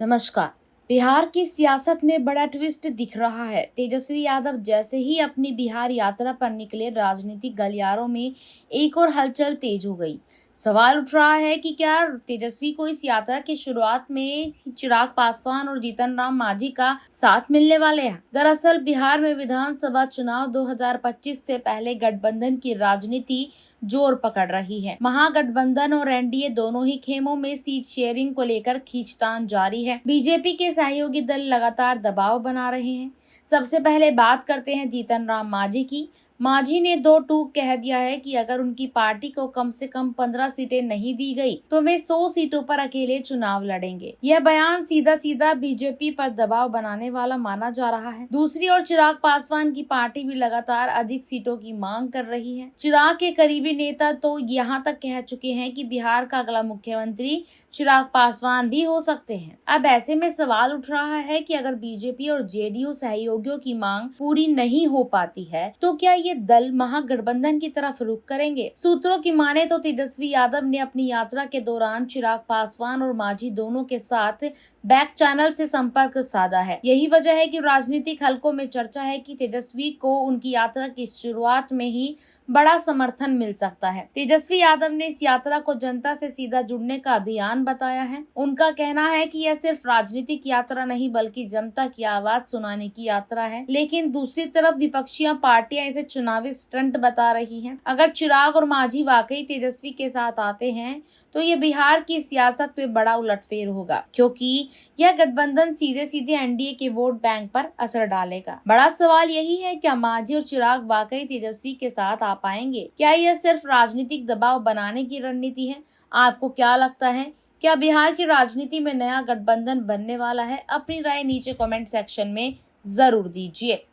नमस्कार। बिहार की सियासत में बड़ा ट्विस्ट दिख रहा है। तेजस्वी यादव जैसे ही अपनी बिहार यात्रा पर निकले, राजनीतिक गलियारों में एक और हलचल तेज हो गई। सवाल उठ रहा है कि क्या तेजस्वी को इस यात्रा की शुरुआत में ही चिराग पासवान और जीतन राम मांझी का साथ मिलने वाले हैं। दरअसल बिहार में विधानसभा चुनाव 2025 से पहले गठबंधन की राजनीति जोर पकड़ रही है। महागठबंधन और एनडीए दोनों ही खेमों में सीट शेयरिंग को लेकर खींचतान जारी है। बीजेपी के सहयोगी दल लगातार दबाव बना रहे हैं। सबसे पहले बात करते हैं जीतन राम मांझी की। मांझी ने दो टूक कह दिया है कि अगर उनकी पार्टी को कम से कम 15 सीटें नहीं दी गई तो वे 100 सीटों पर अकेले चुनाव लड़ेंगे। यह बयान सीधा सीधा बीजेपी पर दबाव बनाने वाला माना जा रहा है। दूसरी ओर चिराग पासवान की पार्टी भी लगातार अधिक सीटों की मांग कर रही है। चिराग के करीबी नेता तो यहाँ तक कह चुके हैं कि बिहार का अगला मुख्यमंत्री चिराग पासवान भी हो सकते हैं। अब ऐसे में सवाल उठ रहा है कि अगर बीजेपी और जेडीयू सहयोगियों की मांग पूरी नहीं हो पाती है तो क्या ये दल महागठबंधन की तरफ रुख करेंगे। सूत्रों की माने तो तेजस्वी यादव ने अपनी यात्रा के दौरान चिराग पासवान और मांझी दोनों के साथ बैक चैनल से संपर्क साधा है। यही वजह है कि राजनीतिक हलकों में चर्चा है कि तेजस्वी को उनकी यात्रा की शुरुआत में ही बड़ा समर्थन मिल सकता है। तेजस्वी यादव ने इस यात्रा को जनता से सीधा जुड़ने का अभियान बताया है। उनका कहना है कि यह सिर्फ राजनीतिक यात्रा नहीं बल्कि जनता की आवाज सुनाने की यात्रा है। लेकिन दूसरी तरफ विपक्षी पार्टियां इसे चुनावी स्टंट बता रही हैं। अगर चिराग और मांझी वाकई तेजस्वी के साथ आते हैं तो ये बिहार की सियासत पे बड़ा उलटफेर होगा, क्योंकि यह गठबंधन सीधे सीधे एनडीए के वोट बैंक पर असर डालेगा। बड़ा सवाल यही है, क्या मांझी और चिराग वाकई तेजस्वी के साथ आ पाएंगे? क्या यह सिर्फ राजनीतिक दबाव बनाने की रणनीति है? आपको क्या लगता है? क्या बिहार की राजनीति में नया गठबंधन बनने वाला है? अपनी राय नीचे कमेंट सेक्शन में जरूर दीजिए।